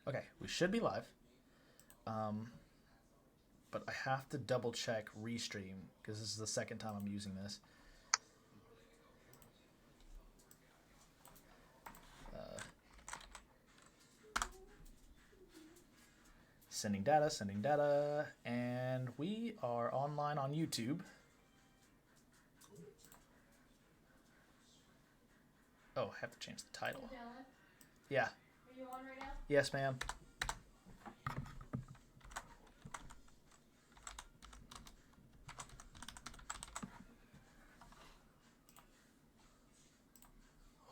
Okay, we should be live. Um, but I have to double check Restream because this is the second time I'm using this. Sending data, and we are online on YouTube. Oh, I have to change the title. Yeah. Are you on right now? Yes, ma'am.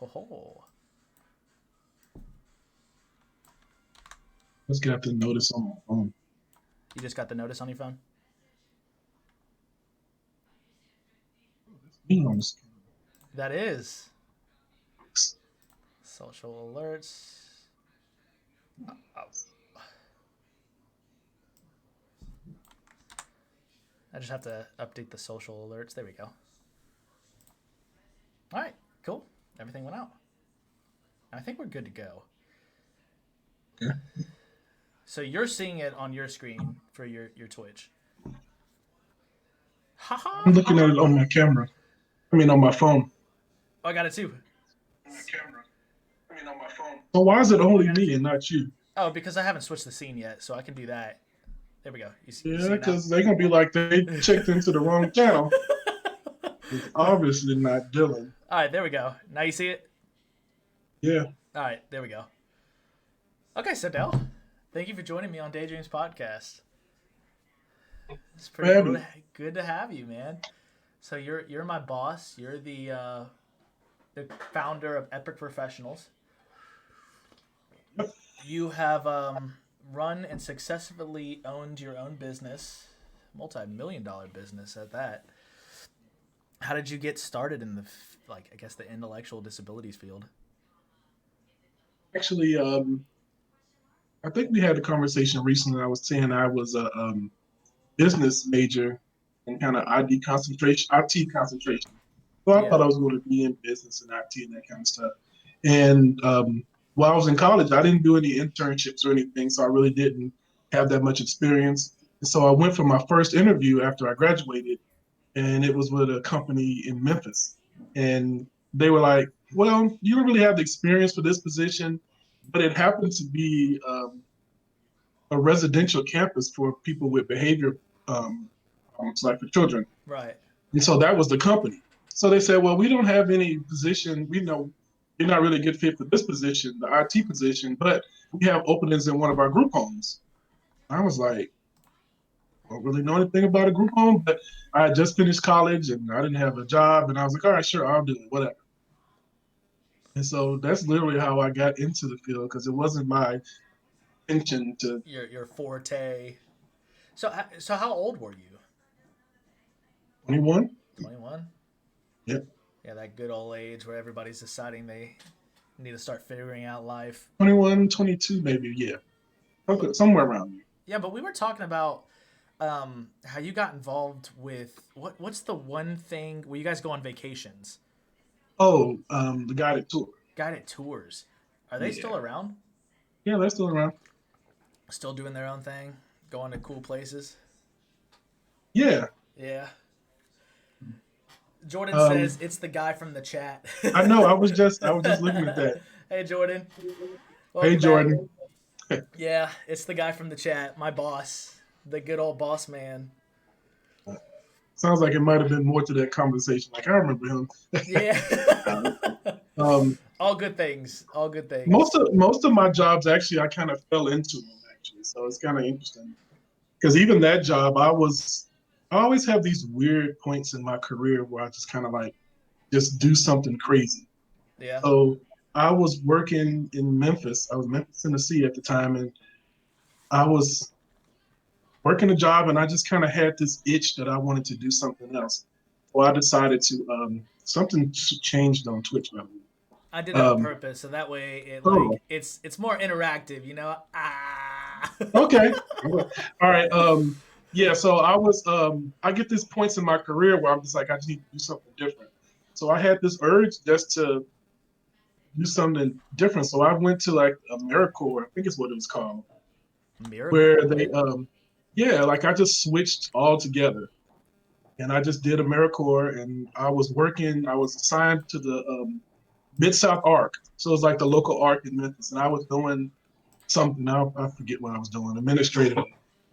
Ho ho. Let's get the notice on my phone. You just got the notice on your phone? Me on the screen. That is. Social alerts. Oh. I just have to update the social alerts. There we go. All right, cool. Everything went out. I think we're good to go. Yeah. So you're seeing it on your screen for your Twitch. I'm Haha. looking at it on my camera. I mean, on my phone. Oh, I got it too. On my camera. I mean, on my phone. So why is it only me and not you? Oh, because I haven't switched the scene yet, so I can do that. There we go. You Yeah, see it now? because they're gonna be like they checked into the wrong channel. It's obviously not Dylan. All right, there we go. Now you see it? Yeah. All right, there we go. Okay, so Del, thank you for joining me on DayDreams podcast. It's pretty cool. Fabby. Good to have you, man. So you're my boss. You're the founder of Epic Professionals. Yep. You have run and successfully owned your own business, multi-million-dollar business at that. How did you get started in the I guess the intellectual disabilities field? Actually, I think we had a conversation recently. I was saying I was a business major and kind of IT concentration. So I Yeah. thought I was going to be in business and IT and that kind of stuff. And while I was in college, I didn't do any internships or anything, so I really didn't have that much experience. And so I went for my first interview after I graduated, and it was with a company in Memphis. And they were like, "Well, you don't really have the experience for this position, but it happened to be a residential campus for people with behavior problems, like for children." Right. And so that was the company. So they said, well, we don't have any position. We know you're not really a good fit for this position, the IT position, but we have openings in one of our group homes. I was like, I don't really know anything about a group home, but I had just finished college and I didn't have a job. And I was like, all right, sure, I'll do it, whatever. And so that's literally how I got into the field because it wasn't my intention to Your forte. So how old were you? 21. 21. Yep. Yeah, that good old age where everybody's deciding they need to start figuring out life. 21, 22, maybe. Yeah. But Okay, somewhere around there. yeah, but we were talking about how you got involved with what's the one thing where you guys go on vacations? Oh, the guided tour. Guided tours. Are they Yeah. still around? Yeah, they're still around. Still doing their own thing? Going to cool places? Yeah. Yeah. Jordan Um, says it's the guy from the chat. I know. I was just looking at that. Hey Jordan. Hey, Welcome back. Jordan. Yeah, it's the guy from the chat, my boss. The good old boss man. Sounds like it might have been more to that conversation. Like I remember him. Yeah. um, All good things. All good most things. of most of my jobs actually, I kind of fell into them actually, so it's kind of interesting because even that job, I always have these weird points in my career where I just kind of like just do something crazy. Yeah. So I was working in Memphis. I was in Memphis, Tennessee at the time, and I was working a job, and I just kind of had this itch that I wanted to do something else. Well, I decided to something changed on Twitch. By the I did way. that on purpose, so that way Oh, it's more interactive, you know. Ah. okay. All right. Yeah. So I get these points in my career where I'm just like, I just need to do something different. So I had this urge just to do something different. So I went to like AmeriCorps, I think is what it was called, Miracle. where they, yeah, like I just switched all together. And I just did AmeriCorps, and I was working. I was assigned to the Mid South Arc, so it was like the local arc in Memphis, and I was doing something. Now I forget what I was doing, administrative.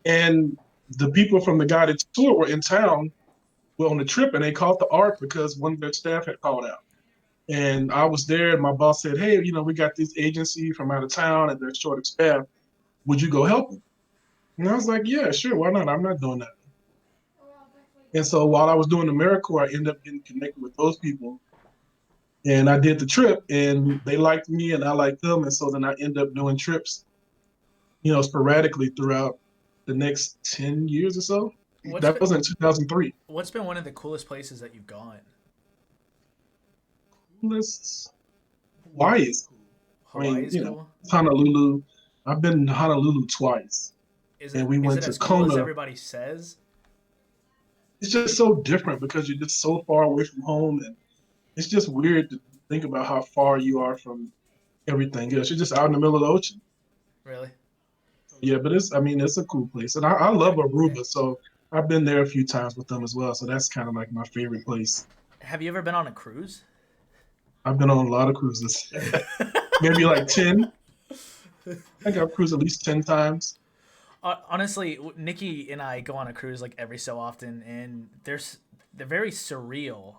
And the people from the guided tour were in town, were on the trip, and they called the arc because one of their staff had called out. And I was there, and my boss said, "Hey, we got this agency from out of town, and they're short of staff. Would you go help them?" And I was like, "Yeah, sure, why not? I'm not doing that." And so while I was doing AmeriCorps, I ended up getting connected with those people, and I did the trip, and they liked me, and I liked them, and so then I ended up doing trips, sporadically throughout the next 10 years or so. What's That been was in 2003. what's been one of the coolest places that you've gone? Coolest, Hawaii is cool. I Hawaii mean, is cool. Honolulu. I've been to Honolulu twice, Is and it we is went it to as cool as Kona. everybody says? It's just so different because you're just so far away from home, and it's just weird to think about how far you are from everything else. You're just out in the middle of the ocean. Really? Yeah, but it's a cool place, and I love Have, Aruba, so I've been there a few times with them as well. So that's kind of like my favorite place. have you ever been on a cruise? I've been on a lot of cruises, maybe like 10. I think I've cruised at least 10 times. Honestly, Nikki and I go on a cruise like every so often, and they're very surreal,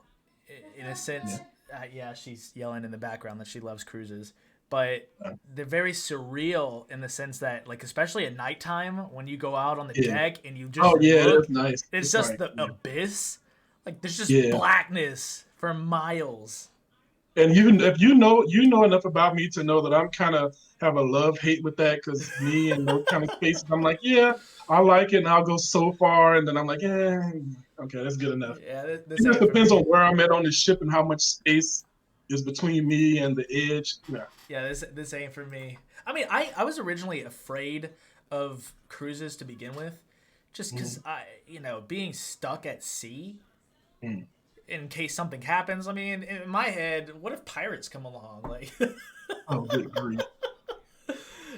in a sense. Yeah, Yeah, she's yelling in the background that she loves cruises, but uh, they're very surreal in the sense that, like, especially at nighttime when you go out on the yeah. deck and you just Oh yeah, look, that's nice. it's That's just right. the Yeah, abyss. There's just yeah. blackness for miles. And even if you know enough about me to know that I'm kind of have a love hate with that because me and those kind of spaces, I'm like, yeah, I like it, and I'll go so far, and then I'm like, okay, that's good enough. Yeah, the It just same for depends on me. where I'm at on the ship and how much space is between me and the edge. Yeah. Yeah, the same for me. I mean, I was originally afraid of cruises to begin with, just because Mm, being stuck at sea mm. in case something happens. I mean, in my head, what if pirates come along? Like, Oh, good grief.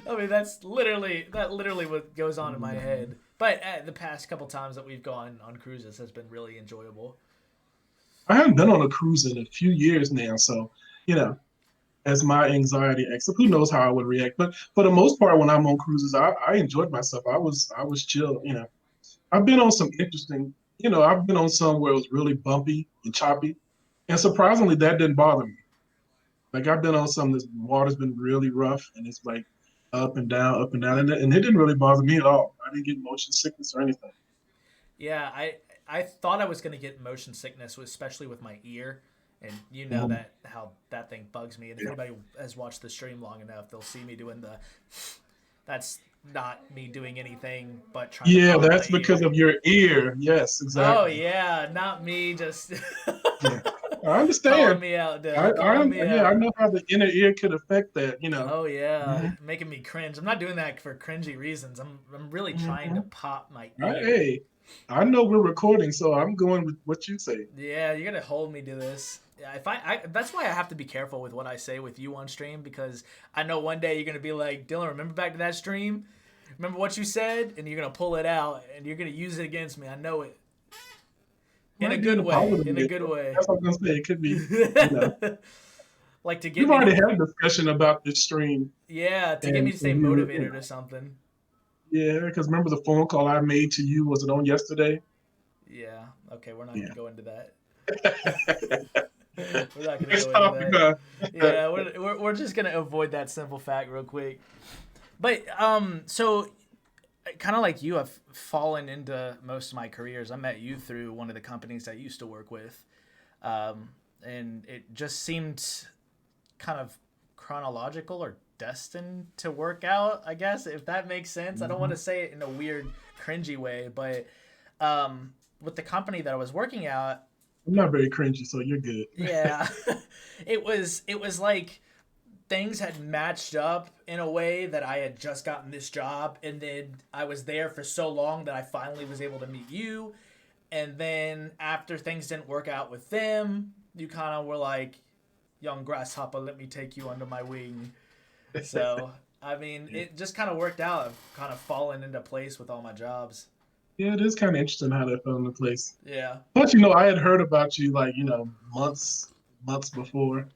I mean, that literally what goes on in my Mm. head. But the past couple times that we've gone on cruises has been really enjoyable. I haven't been on a cruise in a few years now, so you know, as my anxiety acts up, who knows how I would react. But for the most part, when I'm on cruises, I enjoyed myself. I was chill. I've been on some interesting. I've been on some where it was really bumpy and choppy, and surprisingly, that didn't bother me. Like I've been on some, this water's been really rough, and it's like up and down, and it didn't really bother me at all. I didn't get motion sickness or anything. Yeah, I thought I was gonna get motion sickness, especially with my ear, and you know Mhm. that how that thing bugs me. And if Yeah. anybody has watched the stream long enough, they'll see me doing the. That's not me doing anything but trying to Yeah, pop my that's because ear. of your ear. Yes, Oh exactly. yeah, not me just Yeah, I calling understand. me out, I, Dylan. I, Calling me yeah, I out. know how the inner ear could affect that. Oh yeah, Mhm, making me cringe. I'm not doing that for cringy reasons. I'm really trying to mhm. pop my I, ear. hey, I know we're recording, so I'm going with what you say. Yeah, you're gonna hold me to this. Yeah, if I that's why I have to be careful with what I say with you on stream, because I know one day you're gonna be like, Dylan, remember back to that stream? Remember what you said? And you're gonna pull it out and you're gonna use it against me. I know it. In a Might be good the way. positive In a way. good way. That's what I'm gonna say. It could be, you know, Like to get we've me already to, had a discussion about this stream, yeah, to get me and, to stay and we were, motivated or something. yeah, because remember the phone call I made to you? Was it on yesterday? Yeah. Okay, we're not gonna Yeah. go into that. We're not gonna Next go into topic, that. huh? Yeah, we're just gonna avoid that simple fact real quick. But so kind of like you, I've fallen into most of my careers. I met you through one of the companies I used to work with, and it just seemed kind of chronological or destined to work out. I guess if that makes sense. I don't want Mhm. to say it in a weird, cringy way, but with the company that I was working at, I'm not very cringy, so you're good. yeah, it was like things had matched up in a way that I had just gotten this job, and then I was there for so long that I finally was able to meet you. And then after things didn't work out with them, you kind of were like, young grasshopper, let me take you under my wing. So I mean, it just kind of worked out. I've kind of fallen into place with all my jobs. Yeah, it is kind of interesting how that fell into place. Yeah. But I had heard about you like months before.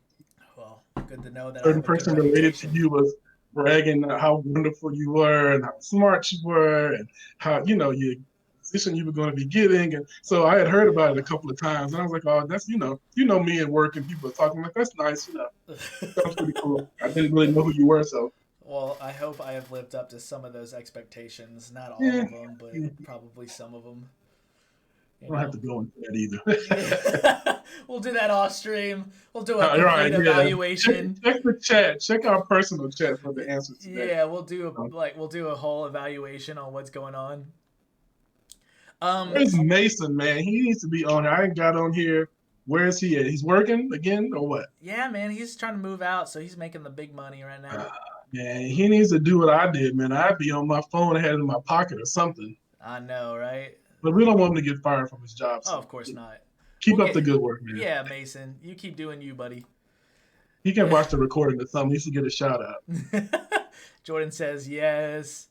Well, good to know that I Certain have a good person related to reputation. you was bragging how wonderful you were and how smart you were and how your position you were going to be getting. And so I had heard about it a couple of times, and I was like, oh, that's me at work, and people are talking like that's nice. Sounds pretty cool. I didn't really know who you were, so Well, I hope I have lived up to some of those expectations. Not all yeah, of them, but you probably some of them. You don't have know. to go into that either. Yeah. We'll do that off stream. We'll do a All right, complete yeah. Check, evaluation. check the chat. Check our personal chat for the answers to that. Yeah, we'll do a whole evaluation on what's going on. Um, Where's Mason, man? He needs to be on here. I ain't got on here. Where is he at? He's working again or what? yeah, man, he's trying to move out, so he's making the big money right now. Uh, Man, he needs to do what I did, man. I'd be on my phone, had it in my pocket or something. I know, right? But we don't want him to get fired from his job, Oh, so of course not. keep We'll up get. the good work, man. Yeah, Mason, you keep doing you, buddy. He can watch the recording or something. He should get a shout out. Jordan says yes.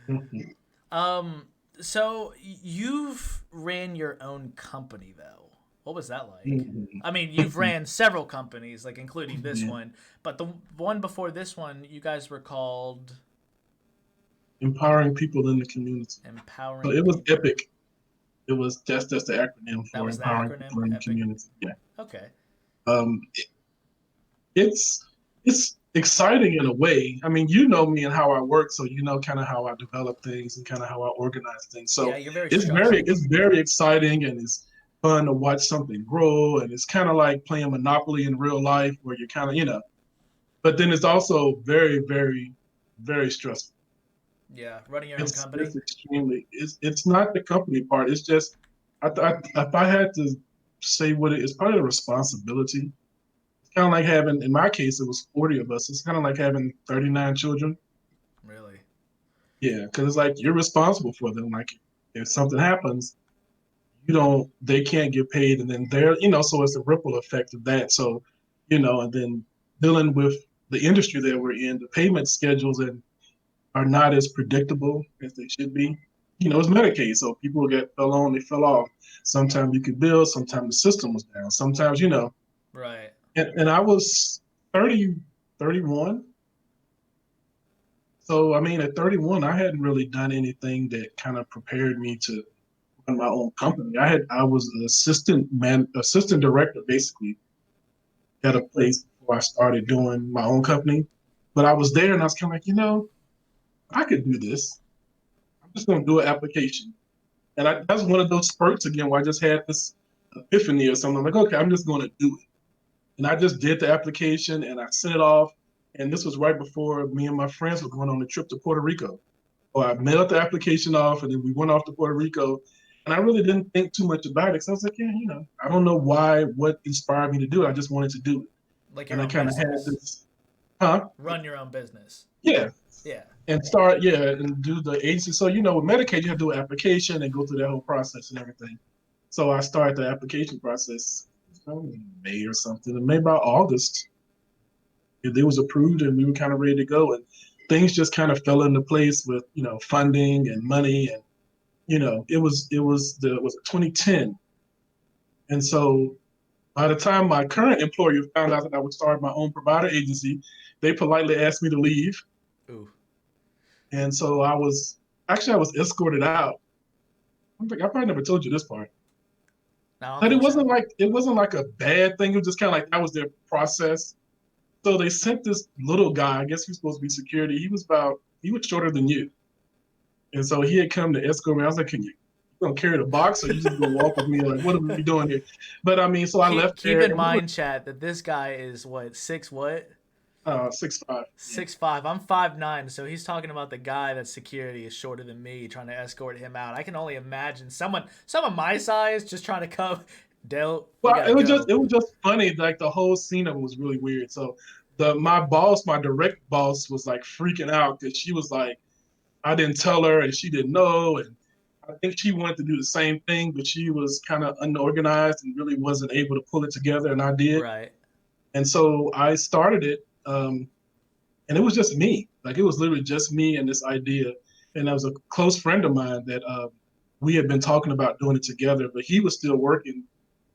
Mhm. Um, so you've ran your own company though. What was that like? Mhm. I mean, you've ran several companies, like including this Yeah. one, but the one before this one, you guys were called Empowering people in the community. So Empowering it was People. EPIC. It was that's the acronym That for was the empowering acronym, people in the Epic. community. Yeah. Okay. Um, it's it's exciting in a way. I mean, you know me and how I work, so you know kind of how I develop things and kind of how I organize things. Yeah, So you're very it's structured. very exciting and it's fun to watch something grow and it's kind of like playing Monopoly in real life where you're kind of but then it's also very very stressful. Yeah, running your own It's company. extremely it's not the company part. It's just if I had to say what it is, probably the responsibility kind of like having, in my case, it was 40 of us. It's kind of like having 39 children. Really? Yeah, because it's like you're responsible for them. Like if something happens, they can't get paid. And then so it's the ripple effect of that. So, and then dealing with the industry that we're in, the payment schedules and are not as predictable as they should be. It's Medicaid. So people get fell on, they fell off. Sometimes you could bill, sometimes the system was down. Sometimes, Right. and I was 30, 31. So I mean, at 31, I hadn't really done anything that kind of prepared me to run my own company. I was an assistant director basically at a place before I started doing my own company. But I was there and I was kind of like, I could do this. I'm just going to do an application. And that's one of those spurts again where I just had this epiphany or something. I'm like, okay, I'm just going to do it. And I just did the application and I sent it off. And this was right before me and my friends were going on a trip to Puerto Rico. Well, I mailed the application off and then we went off to Puerto Rico. And I really didn't think too much about it. So I was like, yeah, I don't know what inspired me to do it. I just wanted to do it. Like your And I own kind of had business. this, huh? Run your own business. Yeah. Yeah. And start, yeah, and do the agency. So, with Medicaid, you have to do an application and go through that whole process and everything. So I started the application process in May or something. And maybe by August, it was approved and we were kind of ready to go. And things just kind of fell into place with, funding and money. And, it was 2010. And so by the time my current employer found out that I would start my own provider agency, they politely asked me to leave. Ooh. And so I was escorted out. I probably never told you this part. No, I don't But it think so. wasn't like it wasn't like a bad thing. It was just kind of like that was their process. So they sent this little guy. I guess he was supposed to be security. He was shorter than you, and so he had come to escort me. I was like, "Can you gonna carry the box, or you just gonna walk with me? Like, what are we doing here?" But I mean, so I left Keep there, in and we were mind, chat, that this guy is what, six what? 6'5". Yeah. 6'5". I'm 5'9", so he's talking about the guy that's security is shorter than me, trying to escort him out. I can only imagine someone my size just trying to come. Dale, we Well, gotta go. it was just funny. Like the whole scene of it was really weird. So my direct boss, was like freaking out because she was like, I didn't tell her, and she didn't know, and I think she wanted to do the same thing, but she was kind of unorganized and really wasn't able to pull it together, and I did. Right. And so I started it, and it was just me. Like it was literally just me and this idea. And there was a close friend of mine that we had been talking about doing it together, but he was still working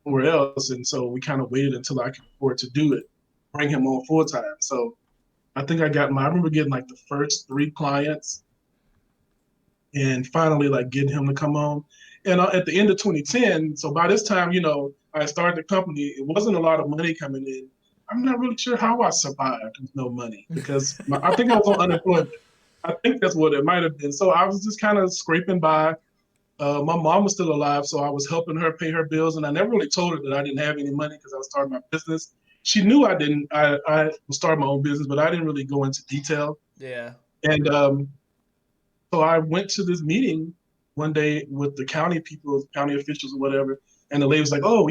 somewhere else, and so we kind of waited until I could afford to do it, bring him on full time. So I remember getting like the first three clients, and finally like getting him to come on. And at the end of 2010, so by this time, I started the company. It wasn't a lot of money coming in. I'm not really sure how I survived with no money because I think I was on unemployment. I think that's what it might have been. So I was just kind of scraping by. My mom was still alive, so I was helping her pay her bills, and I never really told her that I didn't have any money because I was starting my business. She knew I didn't. I was starting my own business, but I didn't really go into detail. Yeah. And so I went to this meeting one day with the county people, county officials or whatever, and the lady was like, "Oh,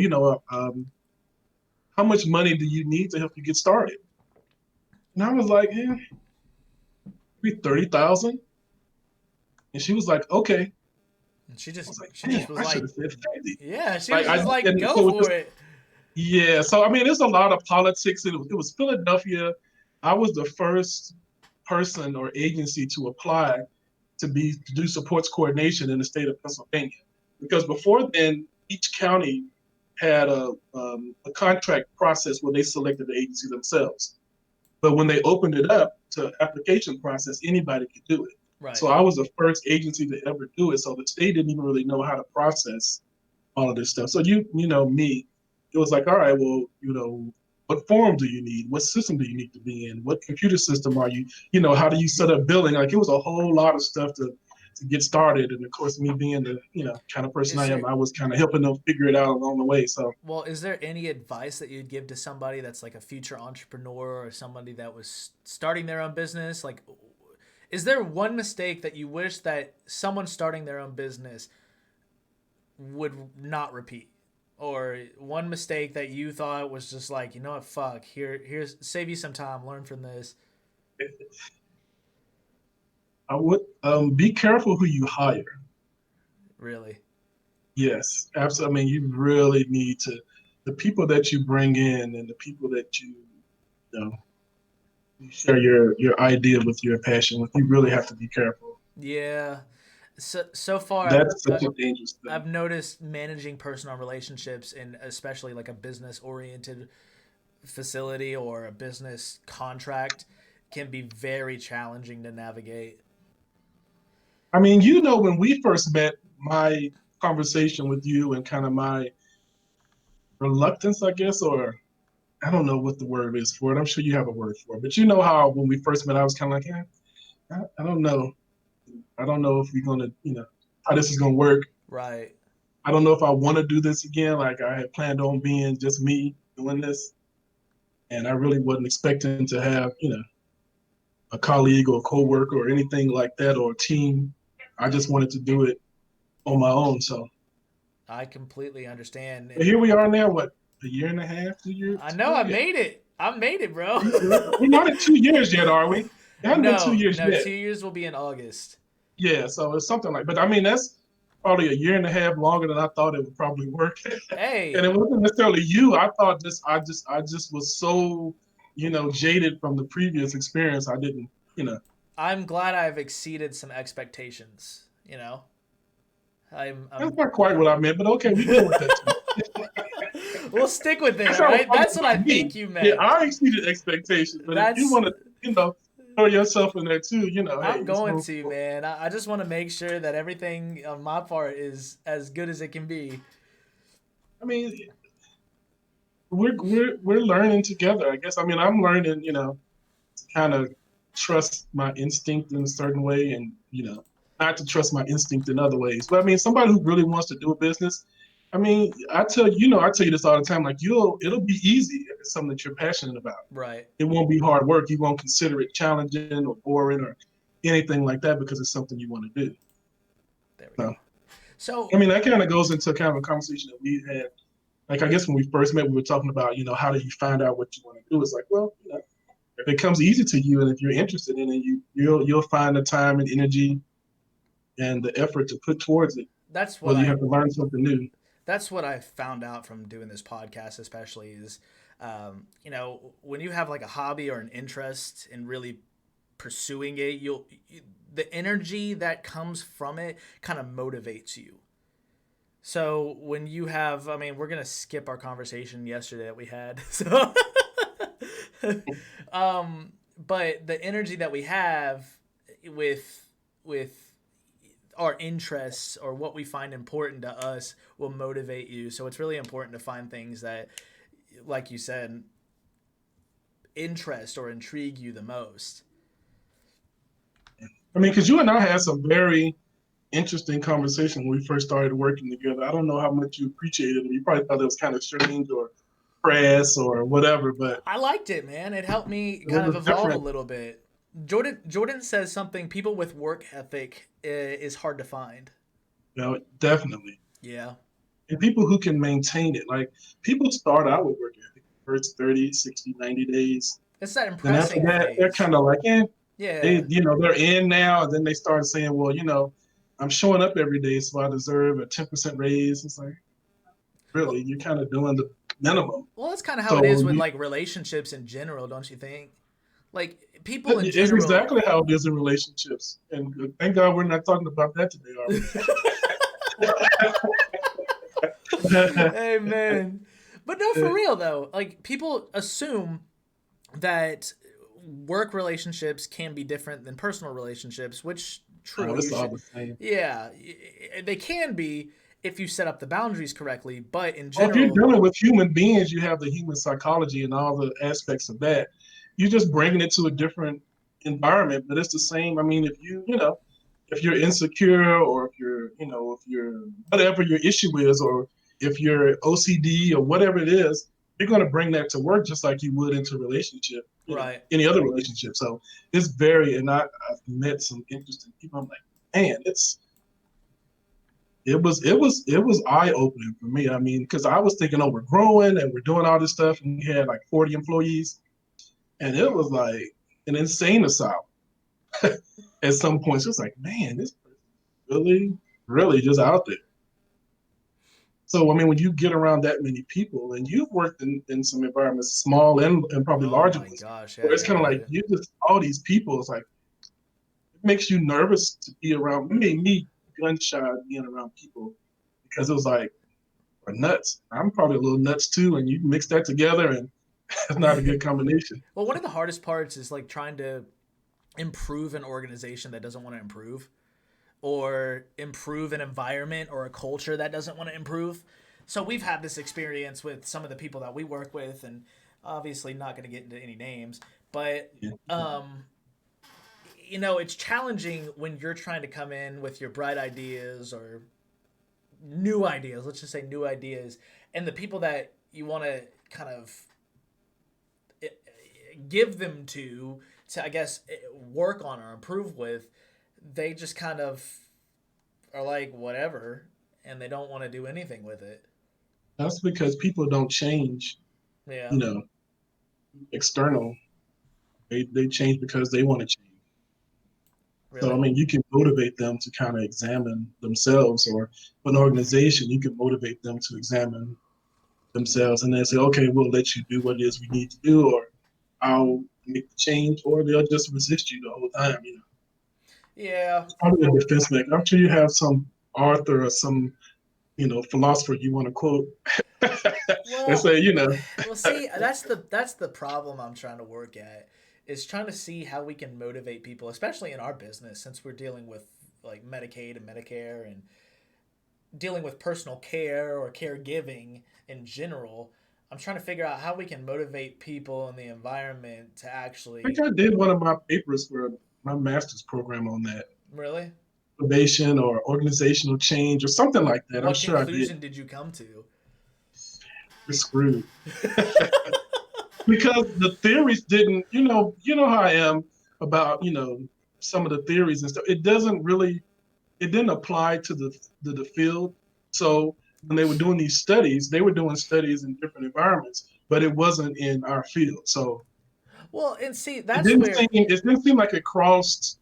how much money do you need to help you get started?" And I was like, "Yeah, maybe 30,000." And she was like, "Okay." And I was like, she just "Damn, was I should like, have said 50." yeah, she Like was I just like, and go so it for just it. yeah. So I mean, there's a lot of politics. It was Philadelphia. I was the first person or agency to apply to do supports coordination in the state of Pennsylvania. Because before then, each county had a contract process where they selected the agency themselves. But when they opened it up to application process, anybody could do it. Right. So I was the first agency to ever do it. So the state didn't even really know how to process all of this stuff. So me, it was like, all right, well, what form do you need? What system do you need to be in? What computer system are you? How do you set up billing? Like it was a whole lot of stuff to get started. And of course, me being the kind of person Is I am, there I was kind of helping them figure it out along the way. So Well, is there any advice that you'd give to somebody that's like a future entrepreneur or somebody that was starting their own business? Like, is there one mistake that you wish that someone starting their own business would not repeat? Or one mistake that you thought was just like, you know what, fuck, here's save you some time, learn from this. I would be careful who you hire. Really? Yes, absolutely. I mean, you really need to the people that you bring in and the people that you know you share your idea with, your passion with. You really have to be careful. Yeah. So far, That's such a dangerous thing. I've noticed managing personal relationships in especially like a business oriented facility or a business contract can be very challenging to navigate. I mean, when we first met, my conversation with you and kind of my reluctance, I guess, or I don't know what the word is for it. I'm sure you have a word for it, but you know how when we first met, I was kind of like, yeah, I don't know. I don't know if we're gonna, how this is gonna work. Right. I don't know if I want to do this again. Like I had planned on being just me doing this, and I really wasn't expecting to have, a colleague or a coworker or anything like that or a team. I just wanted to do it on my own. So I completely understand. but And here we are now. What, a year and a half, 2 years? I know Oh I yeah, made it. I made it, bro. we're not at 2 years yet, are we? It hasn't been two No, years no, yet. 2 years will be in August. Yeah, so it's something like. But I mean, that's probably a year and a half longer than I thought it would probably work. And Hey, it wasn't necessarily you. I thought I just was so, jaded from the previous experience. I didn't, I'm glad I've exceeded some expectations. You know, that's I'm not quite what I meant, but okay, we can go with that too. we'll stick with it. That's All not what right, I'm that's what I about me. think you Yeah, meant. I exceeded expectations, but if you That's want to, throw yourself in there too, hey, I'm it's going room to, for. man. I just want to make sure that everything on my part is as good as it can be. I mean, we're learning together. I guess. I mean, I'm learning, kind of trust my instinct in a certain way and not to trust my instinct in other ways. But I mean, somebody who really wants to do a business, I mean, I tell you this all the time, like it'll be easy if it's something that you're passionate about. Right. It won't be hard work. You won't consider it challenging or boring or anything like that because it's something you want to do. There we go. So So, I mean, that kind of goes into kind of a conversation that we had. Like I guess when we first met, we were talking about, how do you find out what you want to do? It's like, well, if it comes easy to you and if you're interested in it, you'll find the time and energy and the effort to put towards it. that's what Whether you I have to learn something new. that's what I found out from doing this podcast especially is You know, when you have like a hobby or an interest in really pursuing it, the energy that comes from it kind of motivates you. So when you have, I mean, we're gonna skip our conversation yesterday that we had. So, but the energy that we have with with our interests or what we find important to us will motivate you. So it's really important to find things that, like you said, interest or intrigue you the most. I mean, because you and I had some very interesting conversation when we first started working together. I don't know how much you appreciated it. You probably thought it was kind of strange or crass or whatever, but I liked it, man. It helped me it kind of was evolve a different. little bit. Jordan says something. People with work ethic is hard to find. You know, definitely. Yeah, And people who can maintain it. Like people start out with work ethic, first 30, 60, 90 days. it's that Then after impressing that, they're phase. kind of like, Yeah. they're in now. And then they start saying, well, I'm showing up every day, so I deserve a 10% raise. It's like, really, Well, you're kind of doing the minimum. well, that's kind of how it is So with you, like relationships in general, don't you think? Like people in it's general. exactly how it is in relationships. And thank God we're not talking about that today, are we? Amen. But no, for real though, like people assume that work relationships can be different than personal relationships, which No, true, you it's all should, the same. yeah, they can be if you set up the boundaries correctly. But in Well, if you're general, dealing with human beings, you have the human psychology and all the aspects of that. You're just bringing it to a different environment, but it's the same. I mean, if you're insecure or if you're whatever your issue is, or if you're OCD or whatever it is, you're going to bring that to work just like you would into a relationship, right? any other relationship. So it's I've met some interesting people. I'm like, man, it was eye opening for me. I mean, because I was thinking, oh, we're growing and we're doing all this stuff, and we had like 40 employees, and it was like an insane asylum. At some points, it's like, man, this person really, really just out there. So I mean, when you get around that many people, and you've worked in some environments, small and probably Oh larger my ones, gosh, yeah, where it's yeah, kind of yeah. like you just all these people. It's like it makes you nervous to be around. It made me gun shy being around people because it was like are nuts. I'm probably a little nuts too, and you mix that together, and it's not a good combination. Well, one of the hardest parts is like trying to improve an organization that doesn't want to improve, or improve an environment or a culture that doesn't want to improve. So we've had this experience with some of the people that we work with, and obviously not going to get into any names, but Yeah. it's challenging when you're trying to come in with your bright ideas or new ideas. Let's just say new ideas, and the people that you want to kind of give them to I guess work on or improve with, they just kind of are like whatever, and they don't want to do anything with it. That's because people don't change, Yeah, you know, external. They change because they want to change. So I really. mean, you can motivate them to kind of examine themselves, or an organization, you can motivate them to examine themselves, and then say, okay, we'll let you do what it is we need to do, or I'll make the change, or they'll just resist you the whole time. Yeah. It's probably a defense mechanism. I'm sure you have some author or some philosopher you want to quote and Well, say, well, see, that's the problem I'm trying to work at, is trying to see how we can motivate people, especially in our business, since we're dealing with like Medicaid and Medicare and dealing with personal care or caregiving in general. I'm trying to figure out how we can motivate people in the environment to I think actually I did one of my papers for my master's program on that, really. motivation or organizational change or something like that. I'm What sure I did. conclusion did you come to? We're screwed because the theories didn't. You know how I am about some of the theories and stuff. It didn't apply to the field. So when they were doing these studies, they were doing studies in different environments, but it wasn't in our field. So Well, and see, it that's didn't where seem it didn't seem like it crossed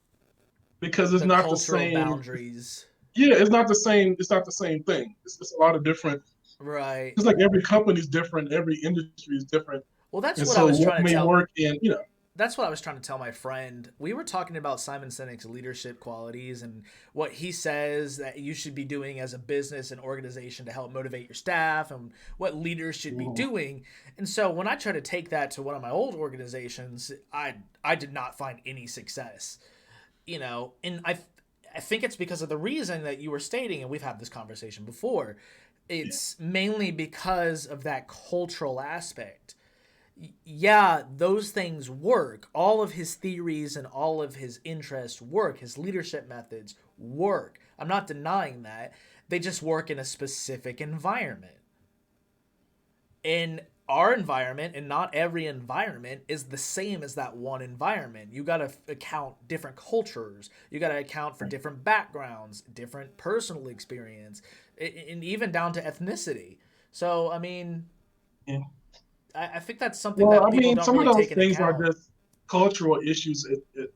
because it's the not the cultural same. boundaries. Yeah, it's not the same. It's not the same thing. It's just a lot of different. Right. It's like every company is different, every industry is different, Well, that's and what I so was what trying to may tell. work in, That's what I was trying to tell my friend. We were talking about Simon Sinek's leadership qualities and what he says that you should be doing as a business and organization to help motivate your staff and what leaders should be Mhm. doing. And so when I try to take that to one of my old organizations, I did not find any success. And I think it's because of the reason that you were stating, and we've had this conversation before. Yeah. It's mainly because of that cultural aspect. Yeah, those things work. All of his theories and all of his interests work. His leadership methods work. I'm not denying that. They just work in a specific environment. In our environment, and not every environment is the same as that one environment. You got to account different cultures. You got to account for different backgrounds, different personal experience, and even down to ethnicity. So, I mean, Yeah. I think that's something Well, that I people mean, don't some of really those take into things are account. just cultural issues,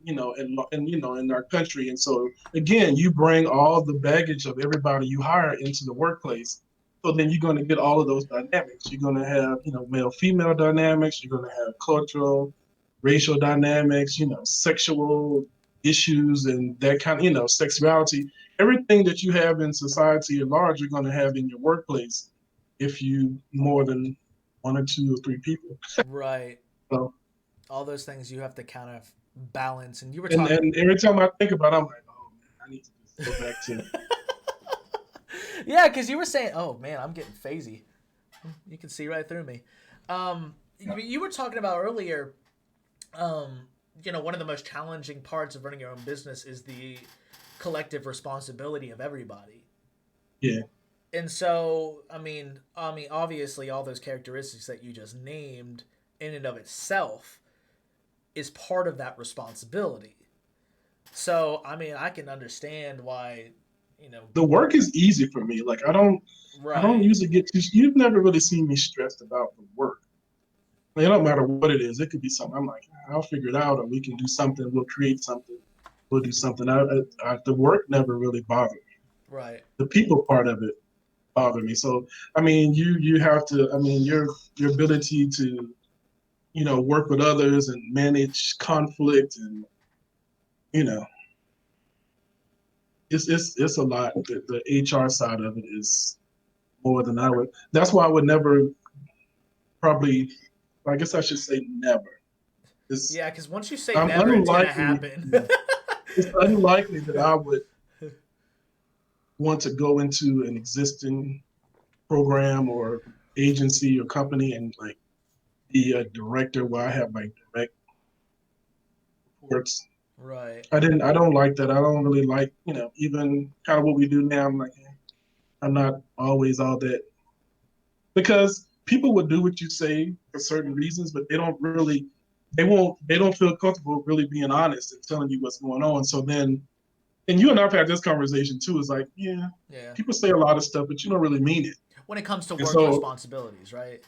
in our country. And so, again, you bring all the baggage of everybody you hire into the workplace. So then you're going to get all of those dynamics. You're going to have, male female dynamics. You're going to have cultural, racial dynamics. Sexual issues and that kind of, sexuality. Everything that you have in society at large, you're going to have in your workplace if you more than one or two or three people. Right. So, All those things you have to kind of balance. And you were and talking. and every time I think about it, I'm like, oh man, I need to just go back to Yeah, because you were saying, oh man, I'm getting phasey. You can see right through me. You were talking about earlier, um, one of the most challenging parts of running your own business is the collective responsibility of everybody. yeah. And so, I mean, obviously, all those characteristics that you just named, in and of itself, is part of that responsibility. So, I mean, I can understand why, you know, The work is easy for me. Like I don't right, usually get too. You've never really seen me stressed about the work. Like, it don't matter what it is. It could be something. I'm like, I'll figure it out, or we can do something. We'll create something. We'll do something. The work never really bothered me. right. The people part of it bothered me. So I mean, you have to. I mean, your ability to work with others and manage conflict and you know it's a lot. The HR side of it is more than I would. That's why I would never probably. I guess I should say never. It's Yeah, because once you say I'm never, it's gonna unlikely. happen. It's unlikely that I would want to go into an existing program or agency or company and like be a director where I have like direct reports. Right. I don't like that. I don't really like even kind of what we do now. I'm like I'm not always all that because people will do what you say for certain reasons, but they don't feel comfortable really being honest and telling you what's going on. So then, and you and I've had this conversation too. Is like, yeah, Yeah. people say a lot of stuff, but you don't really mean it. When it comes to And work so, responsibilities, right?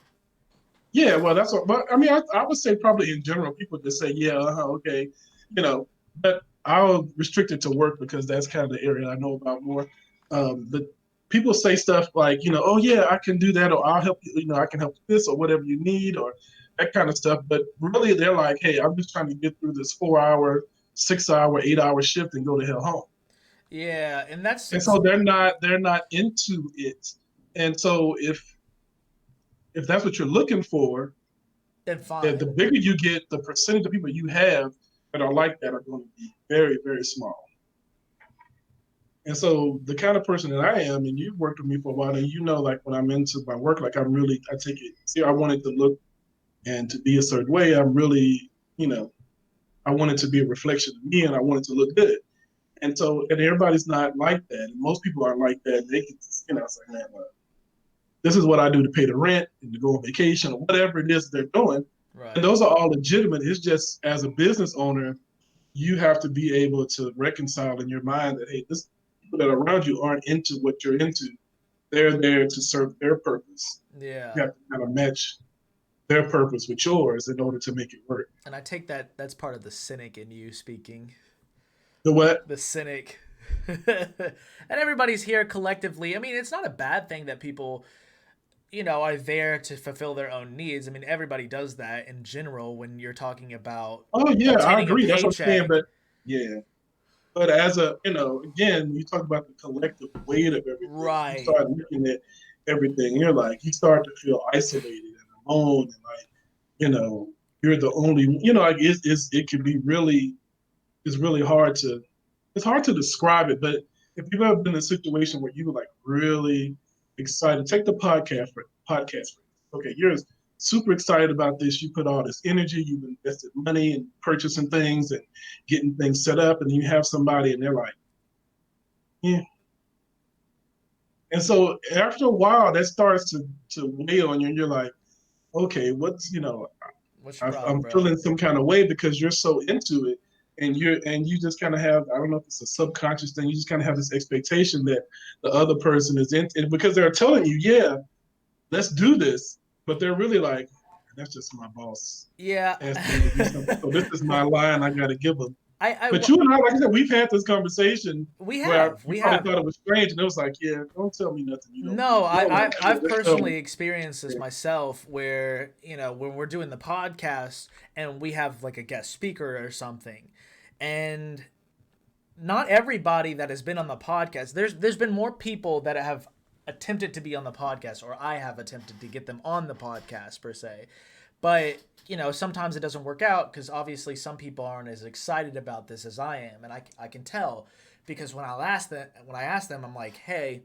yeah, well, that's what. But I mean, I would say probably in general, people just say, yeah, okay, you know. But I'll restrict it to work because that's kind of the area I know about more. But people say stuff like, oh yeah, I can do that, or I'll help you. I can help with this, or whatever you need, or that kind of stuff. But really, they're like, hey, I'm just trying to get through this 4 hour, 6 hour, 8 hour shift and go to hell home. Yeah, and that's And so they're not into it. And so if that's what you're looking for, then the fine. bigger you get, the percentage of people you have that are like that are going to be very, very small. And so the kind of person that I am, and you've worked with me for a while, and like when I'm into my work, like I take it, see, I want it to look and to be a certain way. I'm really, I want it to be a reflection of me and I want it to look good. And so, and everybody's not like that. And most people aren't like that. They can, it's like, man, this is what I do to pay the rent and to go on vacation or whatever it is they're doing. And Right. those are all legitimate. It's just as a business owner, you have to be able to reconcile in your mind that, hey, this people that are around you aren't into what you're into. They're there to serve their purpose. You Yeah. have to kind of match their purpose with yours in order to make it work. And I take that that's part of the cynic in you speaking. The what? The cynic. And everybody's here collectively. I mean, it's not a bad thing that people are there to fulfill their own needs. I mean, everybody does that in general when you're talking about Oh yeah, I obtaining a agree. That's what I'm saying. paycheck. But yeah, but as a, again, you talk about the collective weight of everything. You Right. start looking at everything. You're like, you start to feel isolated and alone, and like, you know, you're the only. Like it can be really. It's really hard to. It's hard to describe it, but if you've ever been in a situation where you were like really excited, take the podcast. Okay, you're super excited about this. You put all this energy, you've invested money in purchasing things and getting things set up, and you have somebody, and they're like, yeah. And so after a while, that starts to weigh on you, and you're like, okay, what's What's your problem, I'm bro? feeling some kind of way because you're so into it, and you just kind of have, I don't know if it's a subconscious thing. You just kind of have this expectation that the other person is in, and because they're telling you, yeah, let's do this, but they're really like, that's just my boss Yeah. asking me to do something. So this is my line. I got to give them. I, I But you and I, like I said, we've had this conversation we where have you we probably have thought it was strange, and it was like, yeah, don't tell me nothing you don't No, need. You don't want to I've just tell me. personally experienced this myself where, when we're doing the podcast and we have like a guest speaker or something, and not everybody that has been on the podcast, there's been more people that have attempted to be on the podcast, or I have attempted to get them on the podcast per se. But, sometimes it doesn't work out because obviously some people aren't as excited about this as I am, and I can tell because when I ask them, I'm like, "Hey,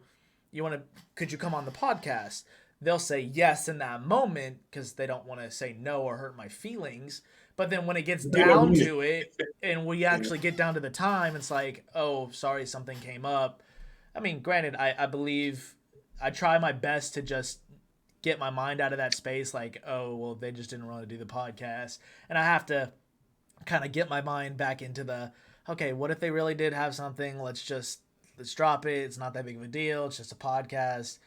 could you come on the podcast?" They'll say yes in that moment because they don't want to say no or hurt my feelings. But then when it gets They don't down mean to it and we it. actually get down to the time, it's like, oh, sorry, something came up. I mean, granted, I believe I try my best to just get my mind out of that space, like, oh, well, they just didn't want to do the podcast. And I have to kind of get my mind back into okay, what if they really did have something? Let's drop it. It's not that big of a deal. It's just a podcast.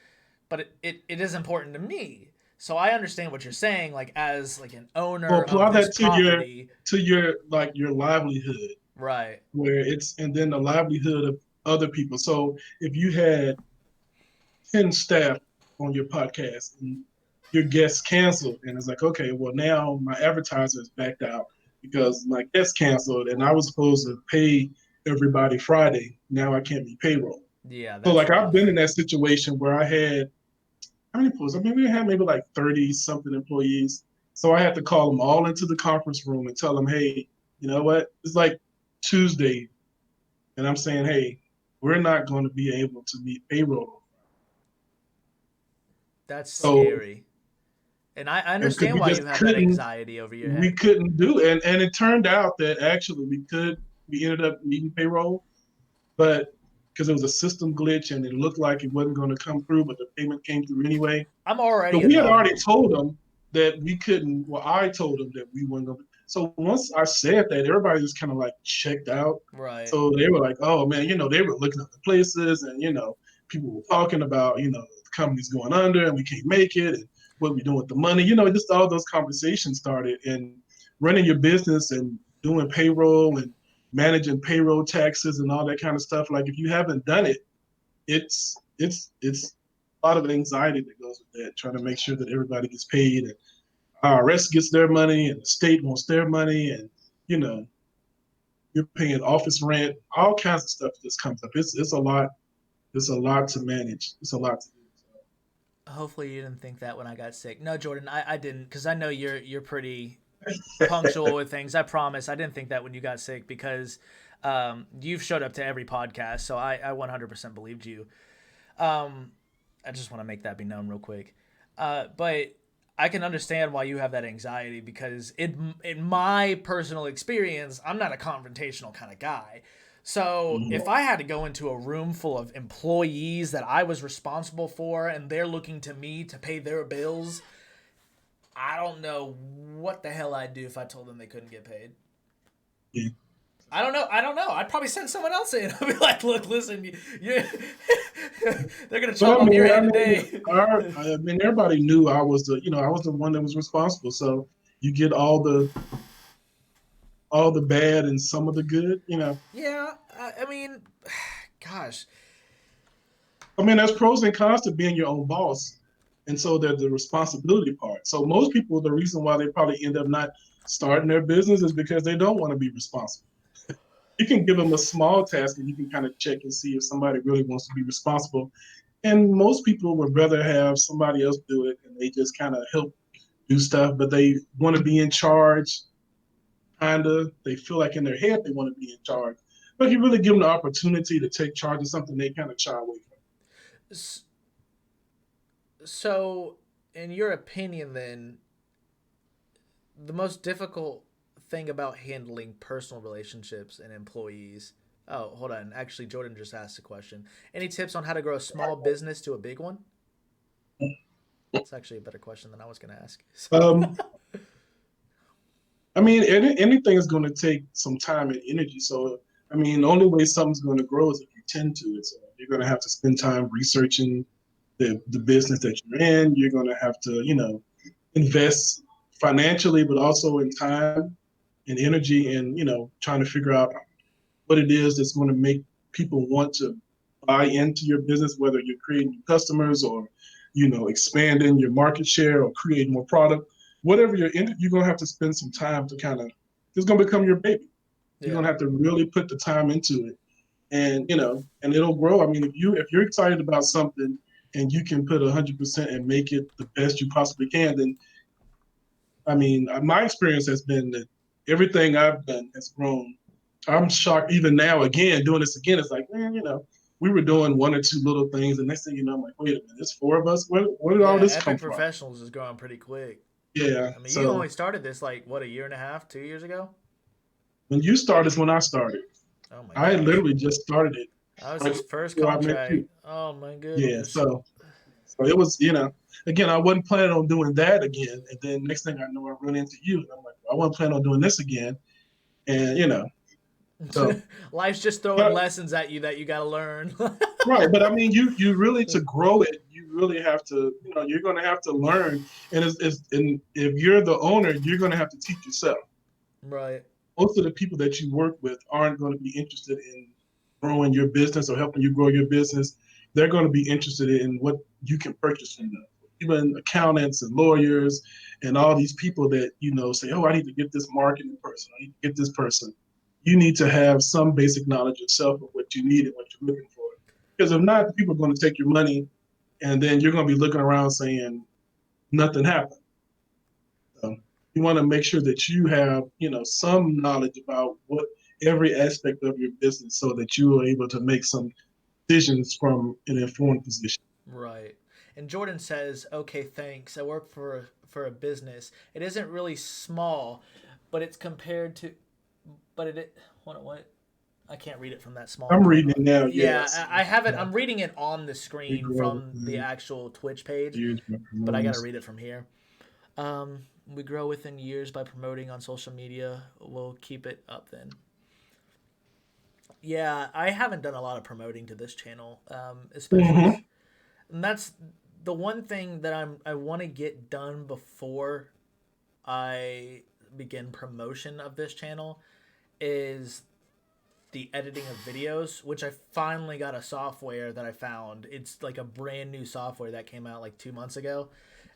But it is important to me. So I understand what you're saying, like as like an Well, owner of apply this that property. to your like your livelihood, Right. where it's and then the livelihood of other people. So if you had 10 staff on your podcast and your guests canceled, and it's like, okay, well now my advertiser is backed out because my guest canceled, and I was supposed to pay everybody Friday. Now I can't be payroll. Yeah, So that's like I've been rough. in that situation where I had how many employees? I mean, we had maybe like 30 something employees. So I had to call them all into the conference room and tell them, hey, you know what? It's like Tuesday, and I'm saying, hey, we're not going to be able to meet payroll. That's So, scary. And I because understand we why you just have that couldn't, anxiety over your we head. couldn't do it. And it turned out that actually we ended up meeting payroll, but because it was a system glitch and it looked like it wasn't going to come through, but the payment came through anyway. I'm But already we had already annoyed. told them that we couldn't. Well, I told them that we weren't going to. So once I said that, everybody just kind of like checked out. Right. So they were like, "Oh man," they were looking at the places, and people were talking about, the company's going under, and we can't make it, and what we doing with the money. Just all those conversations started, and running your business and doing payroll and managing payroll taxes and all that kind of stuff. Like if you haven't done it, it's a lot of anxiety that goes with that, trying to make sure that everybody gets paid and IRS gets their money and the state wants their money, and you know you're paying office rent, all kinds of stuff just comes up. It's a lot. It's a lot to manage. It's a lot to do. Hopefully you didn't think that when I got sick. No, Jordan, I didn't, because I know you're pretty punctual with things. I promise. I didn't think that when you got sick because you've showed up to every podcast, so I 100% believed you. Um, I just want to make that be known real quick. But I can understand why you have that anxiety because in my personal experience, I'm not a confrontational kind of guy. So if I had to go into a room full of employees that I was responsible for and they're looking to me to pay their bills, I don't know what the hell I'd do if I told them they couldn't get paid. Yeah. I don't know. I don't know. I'd probably send someone else in. I'd be like, "Look, listen, they're gonna But chop off your head today." I mean, everybody knew I was the one that was responsible. So you get all the bad and some of the good. Yeah, I mean, gosh, I mean, there's pros and cons to being your own boss. And so there's the responsibility part. So most people, the reason why they probably end up not starting their business is because they don't want to be responsible. You can give them a small task and you can kind of check and see if somebody really wants to be responsible. And most people would rather have somebody else do it and they just kind of help do stuff, but they want to be in charge, kind of. They feel like in their head they want to be in charge. But if you really give them the opportunity to take charge of something, they kind of shy away from So, in your opinion, then, the most difficult thing about handling personal relationships and employees. Oh, hold on. Actually, Jordan just asked a question. Any tips on how to grow a small business to a big one? It's actually a better question than I was going to ask. it. I mean, anything is going to take some time and energy. So, I mean, the only way something's going to grow is if you tend to it. So, you're going to have to spend time researching the business that you're in. You're going to have to, invest financially, but also in time and energy and, trying to figure out what it is that's going to make people want to buy into your business, whether you're creating new customers or, expanding your market share or creating more product. Whatever you're in, you're going to have to spend some time to kind of, it's going to become your baby. You're going to have to really put the time into it. And, and it'll grow. I mean, if you're excited about something and you can put 100% and make it the best you possibly can, then, I mean, my experience has been that everything I've done has grown. I'm shocked even now, again, doing this again. It's like, man, we were doing one or two little things, and next thing you know, I'm like, wait a minute, there's four of us. Where did all Yeah, this come Epic from? Professionals is growing pretty quick. Yeah. I mean, you So only started this like what, a year and a half, 2 years ago? when you started is when I started. Oh my I gosh, literally just started it I was right his first before I met contract. you. Oh my Yeah. goodness. So it was, again, I wasn't planning on doing that again. And then next thing I know, I run into you. And I'm like, well, I wasn't planning on doing this again. And, so, Life's just throwing but, lessons at you that you got to learn. right. But I mean, you really, to grow it, you really have to, you're going to have to learn. And if you're the owner, you're going to have to teach yourself. Right. Most of the people that you work with aren't going to be interested in growing your business or helping you grow your business. They're going to be interested in what you can purchase from them. Even accountants and lawyers and all these people that, say, oh, I need to get this marketing person. I need to get this person. You need to have some basic knowledge yourself of what you need and what you're looking for. Because if not, people are going to take your money and then you're going to be looking around saying nothing happened. So you want to make sure that you have, some knowledge about what every aspect of your business so that you are able to make some decisions from an informed position. Right. And Jordan says, "Okay, thanks. I work for a business. It isn't really small, but it's compared to, but it. What? I can't read it from that small I'm print. reading it now, Yeah, yes. I have it. I'm reading it on the screen Grow, from the actual Twitch page, years, but I got to read it from here. We grow within years by promoting on social media. We'll keep it up then. Yeah, I haven't done a lot of promoting to this channel, especially, Mm-hmm. and that's the one thing that I want to get done before I begin promotion of this channel is the editing of videos, which I finally got a software that I found. It's like a brand new software that came out like 2 months ago.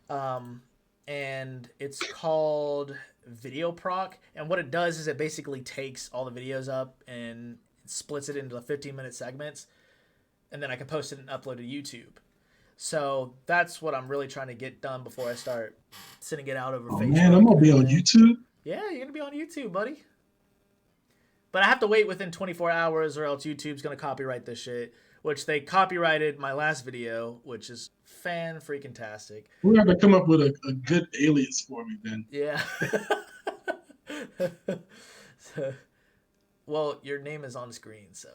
Um, and it's called Video Proc. And what it does is it basically takes all the videos up and splits it into 15-minute segments. And then I can post it and upload to YouTube. So that's what I'm really trying to get done before I start sending it out over Oh man, I'm Facebook gonna and be on everything. YouTube. Yeah, you're going to be on YouTube, buddy. But I have to wait within 24 hours or else YouTube's going to copyright this shit, which they copyrighted my last video, which is fan freaking tastic. We have to come up with a good alias for me then. Yeah. So, well, your name is on screen, so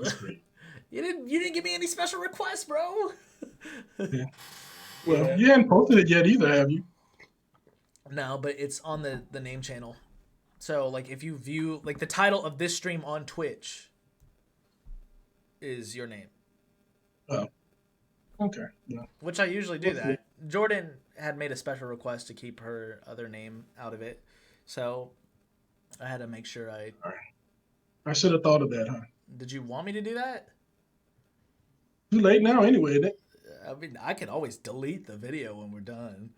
That's great. you didn't give me any special requests, bro. Yeah. Well, Yeah. you hadn't posted it yet either, have you? No, but it's on the name channel. So like if you view like the title of this stream on Twitch is your name. Oh, okay. Yeah. Which I usually do We'll see. that. Jordan had made a special request to keep her other name out of it. So I had to make sure I All right. I should have thought of that, huh? did you want me to do that? too late now anyway. I mean, I can always delete the video when we're done.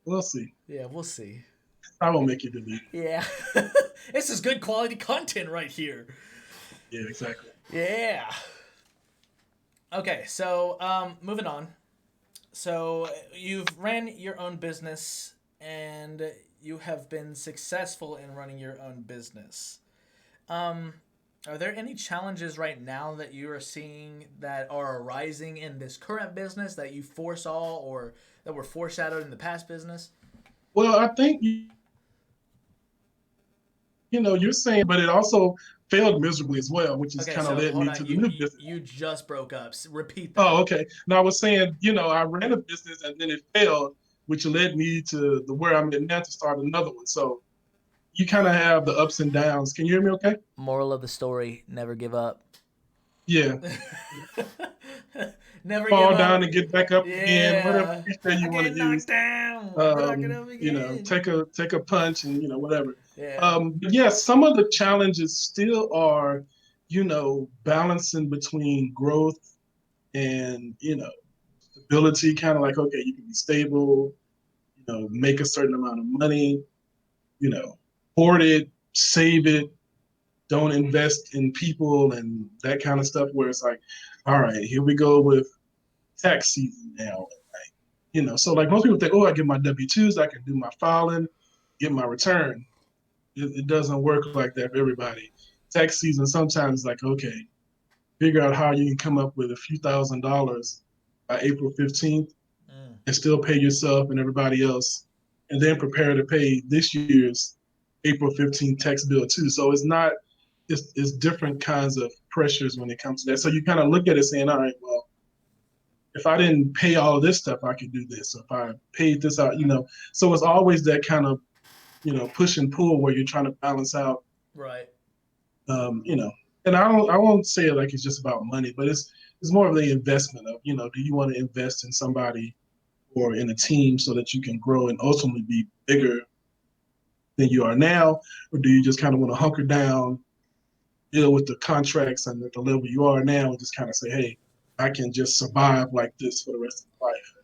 We'll see. Yeah, we'll see. I won't make you delete it. Yeah. This is good quality content right here. Yeah, exactly. Yeah. Okay, so moving on. So you've ran your own business and you have been successful in running your own business. Um, are there any challenges right now that you are seeing that are arising in this current business that you foresaw or that were foreshadowed in the past business? Well, I think you're saying, but it also failed miserably as well, which has Okay, kind of so led hold me on. to the You new you, business. you just broke up. Repeat Oh, that. okay. Now I was saying, I ran a business and then it failed, which led me to the where I'm at now to start another one. So you kind of have the ups and downs. Can you hear me okay? Moral of the story: never give up. Yeah. Never give Fall up. down and get back up again, whatever Yeah. cliche I you want to get knocked use. down. But I get up again. Take a punch and whatever. Yeah. But yeah, some of the challenges still are, balancing between growth and stability. Kind of like, okay, you can be stable, make a certain amount of money, you know, hoard it, save it, don't invest in people and that kind of stuff. Where it's like, all right, here we go with tax season now. So like most people think, oh, I get my W-2s, I can do my filing, get my return. It doesn't work like that for everybody. Tax season sometimes like, okay, figure out how you can come up with a few $1,000s by April 15th Mm. and still pay yourself and everybody else, and then prepare to pay this year's April 15th tax bill too. So it's not, it's different kinds of pressures when it comes to that. So you kind of look at it saying, all right, well, if I didn't pay all of this stuff, I could do this. If I paid this out, so it's always that kind of, push and pull where you're trying to balance out, Right. um, you know, and I won't say it like it's just about money, but it's more of the investment of, do you want to invest in somebody or in a team so that you can grow and ultimately be bigger than you are now? Or do you just kind of want to hunker down, deal with the contracts and at the level you are now and just kind of say, hey, I can just survive like this for the rest of my life?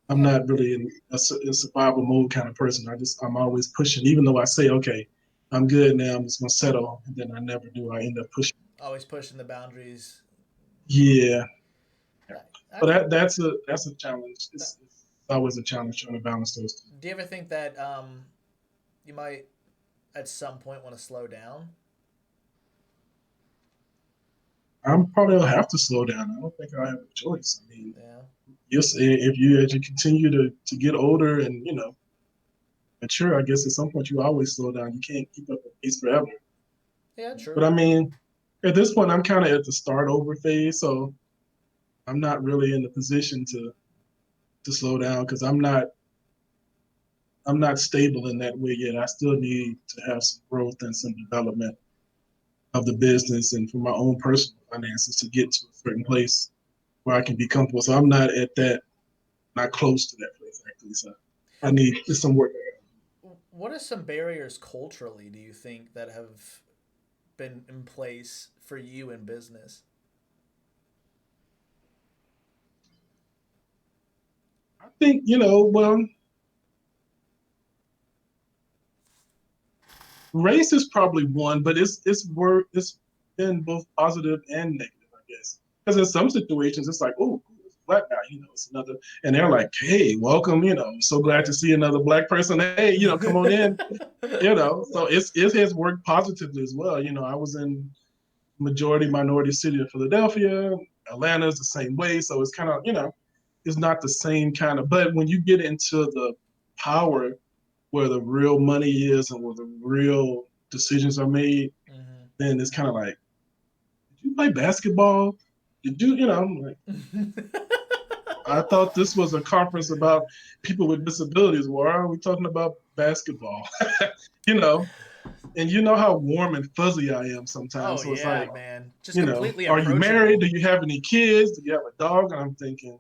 I'm Yeah. not really in a survival mode kind of person. I'm always pushing, even though I say, okay, I'm good now, I'm just going to settle. And then I never do. I end up pushing. Always pushing the boundaries. Yeah. I But can. that's a challenge. It's always a challenge trying to balance those two. Do you ever think that you might at some point want to slow down? I'm probably gonna have to slow down. I don't think I have a choice. I mean, Yeah. yes, if you as you continue to get older and mature, I guess at some point you always slow down. You can't keep up the pace forever. Yeah. True. But I mean, at this point, I'm kind of at the start over phase, so I'm not really in the position to slow down because I'm not stable in that way yet. I still need to have some growth and some development of the business and for my own personal finances to get to a certain place where I can be comfortable. So I'm not at that, not close to that place actually. So I need some work. What are some barriers culturally do you think that have been in place for you in business? I think well, race is probably one, but it's been both positive and negative, I guess. Because in some situations, it's like, oh, it's a black guy, it's another, and they're like, hey, welcome, I'm so glad to Right. see another black person. Hey, come on in, So it has worked positively as well. I was in majority minority city of Philadelphia. Atlanta is the same way, so it's kind of it's not the same kind of. But when you get into the power where the real money is and where the real decisions are made, Mm-hmm. then it's kind of like, did you play basketball? Did you, I'm like, I thought this was a conference about people with disabilities. Why are we talking about basketball? you know, and you know how warm and fuzzy I am sometimes. Oh So it's yeah, like, man. Just completely are you married? approachable. Do you have any kids? Do you have a dog? And I'm thinking,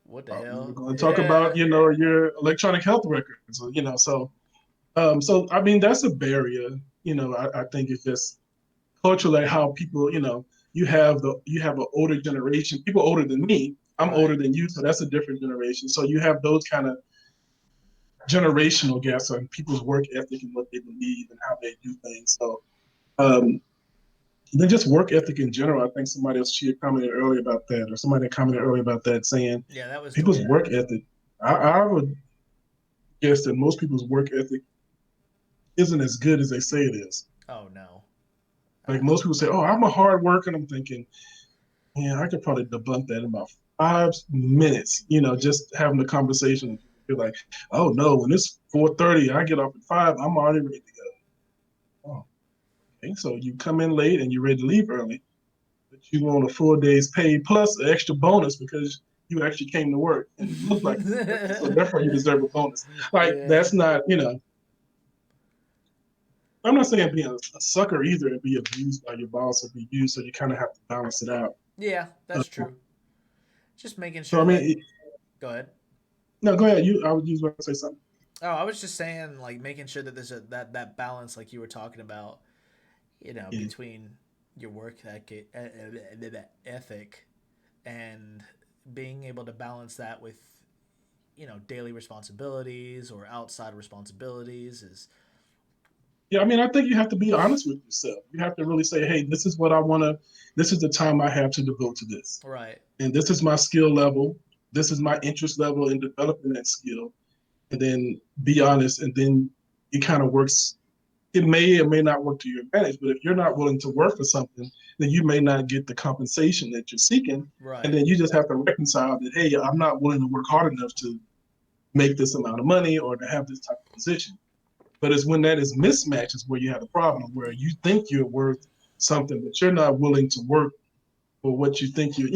What the are we hell? going to talk about, Yeah. your electronic health records? So I mean, that's a barrier. I think it's just culture, like how people, you have an older generation, people older than me. I'm older Right. than you, so that's a different generation. So you have those kind of generational gaps on people's work ethic and what they believe and how they do things. So um, then just work ethic in general. I think somebody else she had commented earlier about that, or somebody commented earlier about that, saying Yeah, that was people's Delano. work ethic. I would guess that most people's work ethic isn't as good as they say it is. Oh no. Like Uh, most people say, "Oh, I'm a hard worker," and I'm thinking, man, I could probably debunk that in about 5 minutes. Just having a conversation. You're like, "Oh no, when it's 4:30, I get off at 5. I'm already ready to go." Oh, okay, so you come in late and you're ready to leave early, but you want a full day's pay plus an extra bonus because you actually came to work and you look like you worked, so therefore you deserve a bonus. Like yeah. that's not. I'm not saying be a sucker either and be abused by your boss or be used, so you kind of have to balance it out. Yeah, Uh, that's true. Just making so I sure mean, that. Go ahead. no, go ahead. I would use what to say something. Oh, I was just saying, like making sure that there's that balance, like you were talking about, Yeah. between your work ethic and being able to balance that with, daily responsibilities or outside responsibilities is Yeah, I mean, I think you have to be honest with yourself. You have to really say, hey, this is what I want to, this is the time I have to devote to this. right. And this is my skill level. This is my interest level in developing that skill. And then be honest. And then it kind of works. It may or may not work to your advantage, but if you're not willing to work for something, then you may not get the compensation that you're seeking. And Right. then you just have to reconcile that, hey, I'm not willing to work hard enough to make this amount of money or to have this type of position. But it's when that is mismatch is where you have a problem, where you think you're worth something, but you're not willing to work for what you think you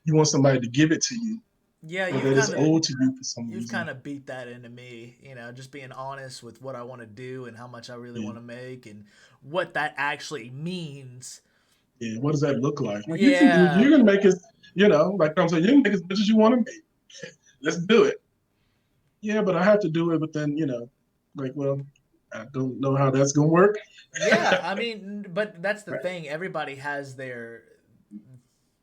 want somebody to give it to you Yeah, or you've that is kind of owed to you for some you've reason. kind of beat that into me, just being honest with what I want to do and how much I really Yeah. want to make and what that actually means. Yeah. What does that look like? Like you can do, Yeah. you're going to make it, like I'm saying, you can make as much as you want to make. Let's do it. Yeah, but I have to do it within, like, well, I don't know how that's going to work. Yeah, I mean, but that's the thing. Everybody has their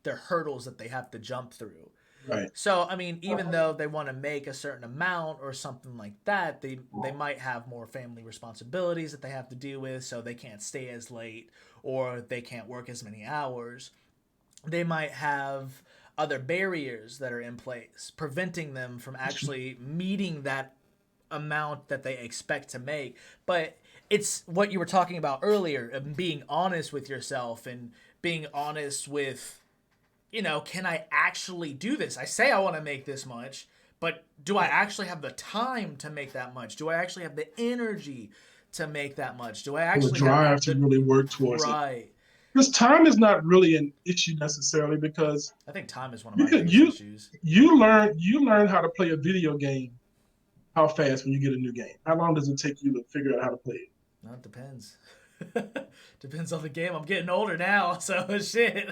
hurdles that they have to jump through. Right. So, I mean, even though they want to make a certain amount or something like that, they might have more family responsibilities that they have to deal with, so they can't stay as late or they can't work as many hours. They might have other barriers that are in place preventing them from actually meeting that amount that they expect to make. But it's what you were talking about earlier, of being honest with yourself and being honest with, can I actually do this? I say I want to make this much, but do I actually have the time to make that much? Do I actually have the energy to make that much? Do I The actually have drive to the really work towards it. right? Because time is not really an issue necessarily because I think time is one of you my could biggest you issues. you learn how to play a video game how fast when you get a new game. How long does it take you to figure out how to play it? No, it depends. Depends on the game. I'm getting older now, so shit.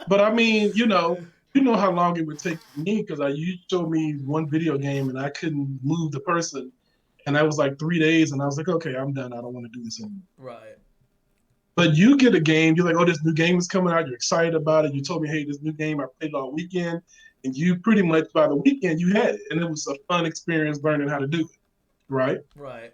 But I mean, you know how long it would take me because you showed me one video game and I couldn't move the person, and that was like 3 days, and I was like, okay, I'm done. I don't want to do this anymore. Right. But you get a game, you're like, oh, this new game is coming out. You're excited about it. You told me, hey, this new game I played all weekend, and you pretty much by the weekend you had it, and it was a fun experience learning how to do it, right? Right.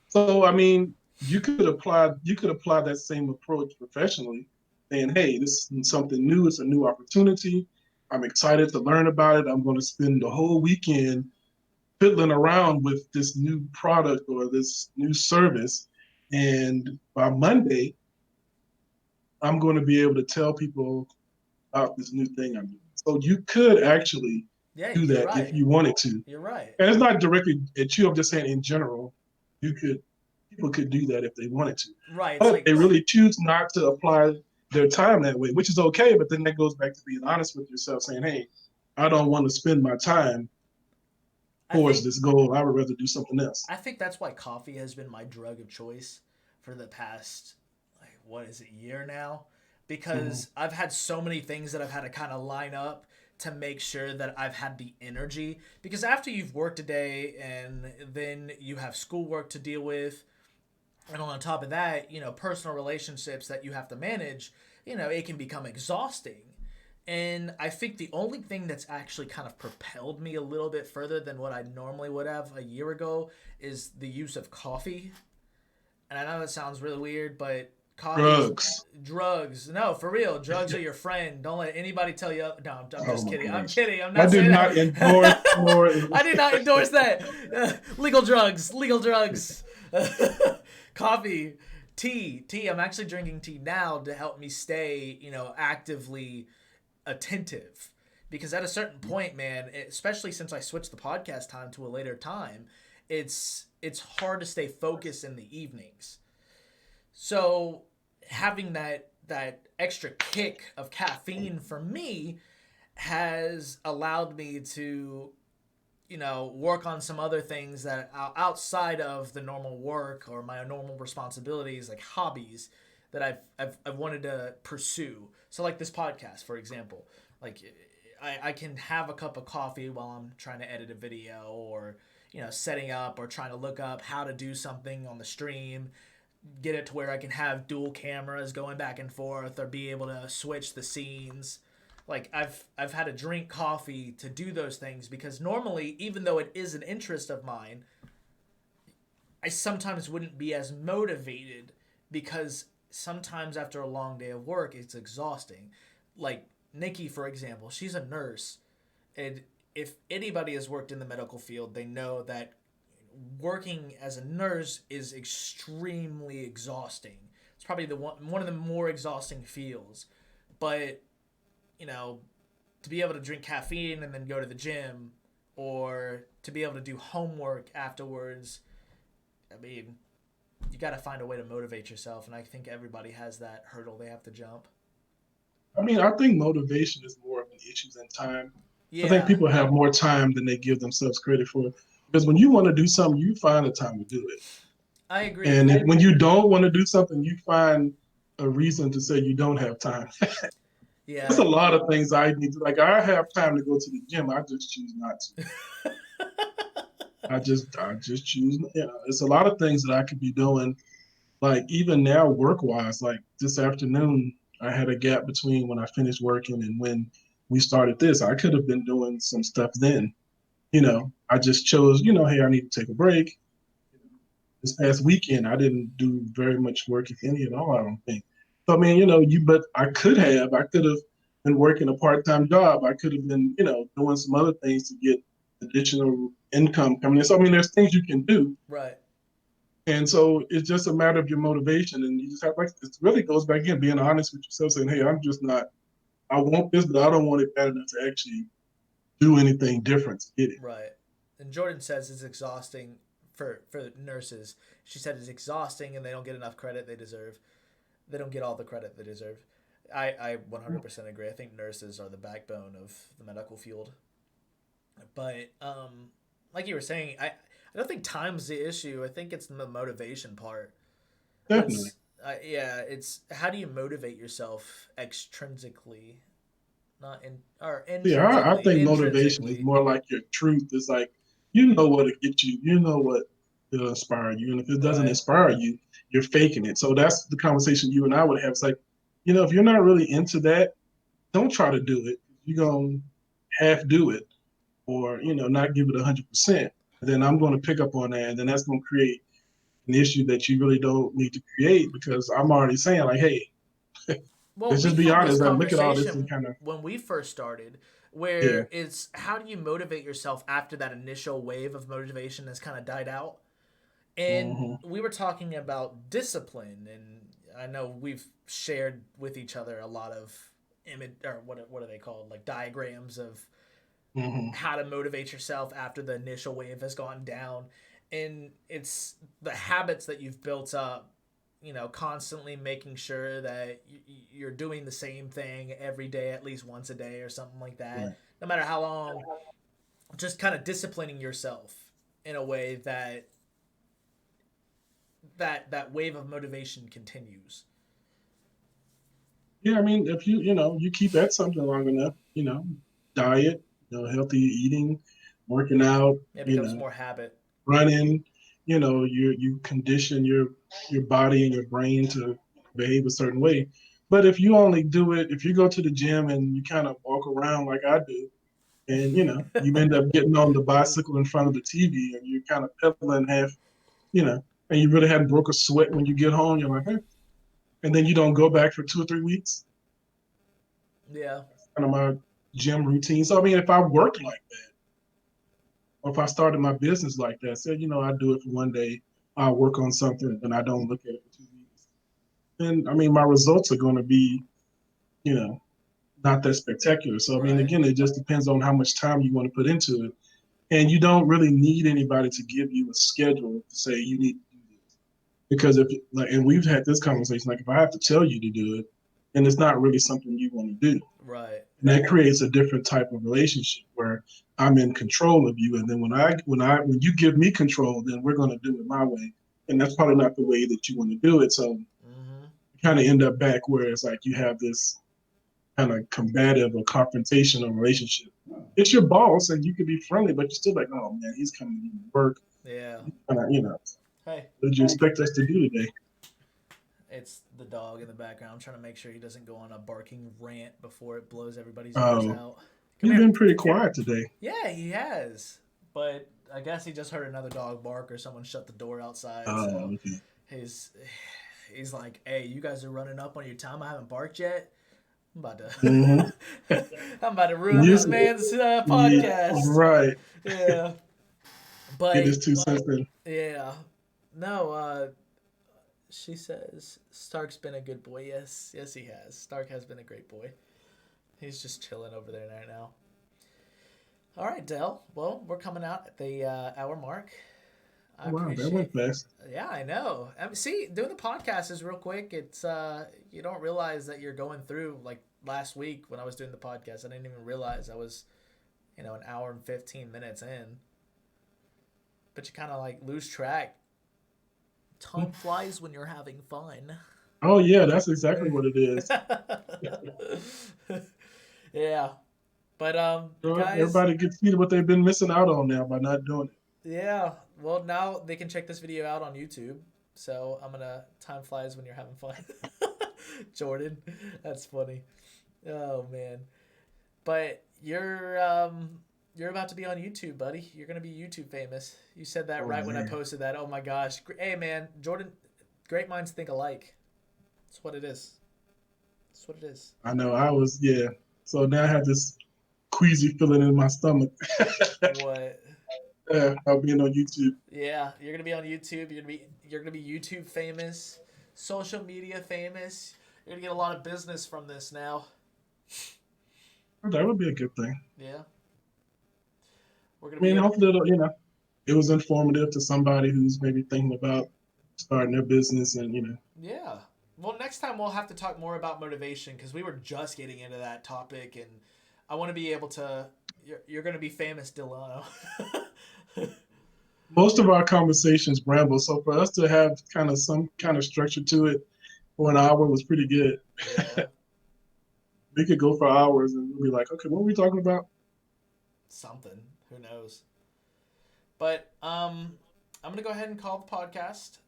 So I mean, you could apply that same approach professionally, saying, hey, this is something new. It's a new opportunity. I'm excited to learn about it. I'm going to spend the whole weekend fiddling around with this new product or this new service, and by Monday I'm going to be able to tell people about this new thing I'm doing. So you could actually Yeah, do you're that if right. you wanted to. You're right. And it's not directly at you. I'm just saying in general, you could people could do that if they wanted to. Right. It's But like they really choose not to apply their time that way, which is okay. But then that goes back to being honest with yourself, saying, hey, I don't want to spend my time I towards think this goal. I would rather do something else. I think that's why coffee has been my drug of choice for the past, like, what is it, year now? Mm-hmm. Because I've had so many things that I've had to kind of line up to make sure that I've had the energy. Because after you've worked a day and then you have schoolwork to deal with, And on top of that, personal relationships that you have to manage, it can become exhausting. And I think the only thing that's actually kind of propelled me a little bit further than what I normally would have a year ago is the use of coffee. And I know that sounds really weird, but coffee's Drugs. drugs. No, for real, drugs are your friend. Don't let anybody tell you. No, I'm Oh just my kidding. I'm gosh. kidding. I'm I not do saying not endorse that. nor I do not endorse that. Legal drugs. Legal drugs. Coffee, tea. I'm actually drinking tea now to help me stay, actively attentive. Because at a certain point, man, especially since I switched the podcast time to a later time, it's hard to stay focused in the evenings. So having that extra kick of caffeine for me has allowed me to work on some other things that are outside of the normal work or my normal responsibilities, like hobbies that I've wanted to pursue. So like this podcast, for example, like I can have a cup of coffee while I'm trying to edit a video or setting up or trying to look up how to do something on the stream, get it to where I can have dual cameras going back and forth or be able to switch the scenes. Like I've had to drink coffee to do those things because normally, even though it is an interest of mine, I sometimes wouldn't be as motivated because sometimes after a long day of work, it's exhausting. Like Nikki, for example, she's a nurse, and if anybody has worked in the medical field, they know that working as a nurse is extremely exhausting. It's probably the one of the more exhausting fields. But you know, to be able to drink caffeine and then go to the gym, or to be able to do homework afterwards, I mean, you got to find a way to motivate yourself, and I think everybody has that hurdle they have to jump. I mean, I think motivation is more of an issue than time. I think Yeah, people have more time than they give themselves credit for. Because when you want to do something, you find the time to do it. I agree. And when you don't want to do something, you find a reason to say you don't have time. There's Yeah. a lot of things I need to, like, I have time to go to the gym. I just choose not to. I just choose, it's a lot of things that I could be doing. Like even now, work wise, like this afternoon, I had a gap between when I finished working and when we started this. I could have been doing some stuff then. I just chose, hey, I need to take a break. This past weekend, I didn't do very much work, if any at all, I don't think. So, I mean, but I could have been working a part time job. I could have been, doing some other things to get additional income coming in. So, I mean, there's things you can do. Right. And so it's just a matter of your motivation. And you just have, like, it really goes back in being honest with yourself, saying, hey, I'm just not, I want this, but I don't want it bad enough to actually do anything different to get it. Right. And Jordan says it's exhausting for nurses. She said it's exhausting and they don't get enough credit they deserve. They don't get all the credit they deserve. I 100% agree. I think nurses are the backbone of the medical field. But like you were saying, I don't think time's the issue. I think it's the motivation part. Definitely. It's yeah, it's how do you motivate yourself extrinsically, not in or Yeah, I intrinsically. think motivation is Intrinsically, more like your truth. It's like you know what to get you, you know what will inspire you, and if it doesn't right, inspire you, you're faking it. So that's the conversation you and I would have. It's like, if you're not really into that, don't try to do it. You're gonna half do it, or not give it 100%. Then I'm going to pick up on that, and then that's going to create an issue that you really don't need to create because I'm already saying like, hey, well, let's we just be had this honest. Like, look at all this and conversation kind of when we first started, yeah. where it's how do you motivate yourself after that initial wave of motivation has kind of died out. And Mm-hmm. we were talking about discipline, and I know we've shared with each other a lot of image or what are they called, like diagrams of Mm-hmm. how to motivate yourself after the initial wave has gone down. And it's the habits that you've built up, constantly making sure that you're doing the same thing every day, at least once a day or something like that, Right. no matter how long, just kind of disciplining yourself in a way that that wave of motivation continues. Yeah, I mean, if you keep at something long enough, diet, healthy eating, working out, It becomes more habit. running, you condition your body and your brain to behave a certain way. But if you only do it, if you go to the gym and you kind of walk around like I do, and you end up getting on the bicycle in front of the TV and you're kind of pedaling half, and you really hadn't broke a sweat when you get home, you're like, hey, and then you don't go back for 2 or 3 weeks. Yeah. Kind of my gym routine. So I mean, if I worked like that, or if I started my business like that, say, I do it for one day, I work on something, and I don't look at it for 2 weeks. And I mean, my results are going to be, you know, not that spectacular. So I mean, Right. again, it just depends on how much time you want to put into it, and you don't really need anybody to give you a schedule to say you need to do this. Because if like, and we've had this conversation, like if I have to tell you to do it, and it's not really something you want to do. Right. And that creates a different type of relationship where I'm in control of you, and then when you give me control, then we're going to do it my way, and that's probably not the way that you want to do it. So you Mm-hmm. kind of end up back where it's like you have this kind of combative or confrontational relationship. It's your boss, and you can be friendly, but you're still like, oh man, he's coming to work. Yeah. Hey, What did you expect us to do today? it's the dog in the background. I'm trying to make sure he doesn't go on a barking rant before it blows everybody's ears Oh, out. Come you've here. been pretty quiet today. Yeah, he has. But I guess he just heard another dog bark or someone shut the door outside. So Okay. he's he's like, "Hey, you guys are running up on your time. I haven't barked yet. I'm about Mm-hmm. to I'm about to ruin this Usually, man's yeah, podcast." right. Yeah. Get But his 2 cents in. yeah. No, she says Stark's been a good boy. Yes, yes he has. Stark has been a great boy. He's just chilling over there right now. All right, Dell. Well, we're coming out at the hour mark. I Oh, wow, that went appreciate. fast. Yeah, I know. See, doing the podcast is real quick. It's you don't realize that you're going through like last week when I was doing the podcast. I didn't even realize I was, an hour and 15 minutes in. But you kind of like lose track. Time flies when you're having fun. Oh yeah, that's exactly what it is. Yeah, but guys, Everybody gets see what they've been missing out on now by not doing it. yeah. Well, now they can check this video out on YouTube. So I'm gonna time flies when you're having fun. Jordan, that's funny. Oh man, but you're about to be on YouTube, buddy. You're gonna be YouTube famous. You said that Oh right when I man, posted that. Oh my gosh. Hey man, Jordan, great minds think alike. That's what it is. That's what it is. I know. I was yeah. So now I have this queasy feeling in my stomach. What? I'll being on YouTube. Yeah, you're gonna be on YouTube. You're gonna be YouTube famous, social media famous. You're gonna get a lot of business from this now. That would be a good thing. Yeah, we're gonna I mean, be able. hopefully, it was informative to somebody who's maybe thinking about starting their business, and Yeah. Well, next time we'll have to talk more about motivation because we were just getting into that topic, and I want to be able to. You're gonna be famous, Delano. most of our conversations ramble. So for us to have kind of some kind of structure to it for an hour was pretty good. Yeah. We could go for hours and we'll be like, okay, what are we talking about? Something. Who knows? But I'm gonna go ahead and call the podcast.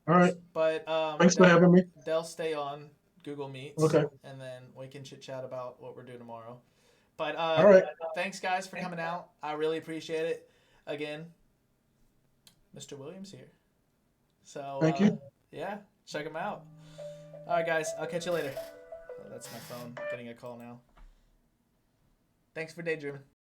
All right. But Thanks for having me. they'll stay on Google Meets, Okay. and then we can chit chat about what we're doing tomorrow. But All right. thanks guys for coming out. I really appreciate it. Again, Mr. Williams here. So Thank you. yeah, check him out. All right, guys. I'll catch you later. Oh, that's my phone getting a call now. Thanks for daydreaming.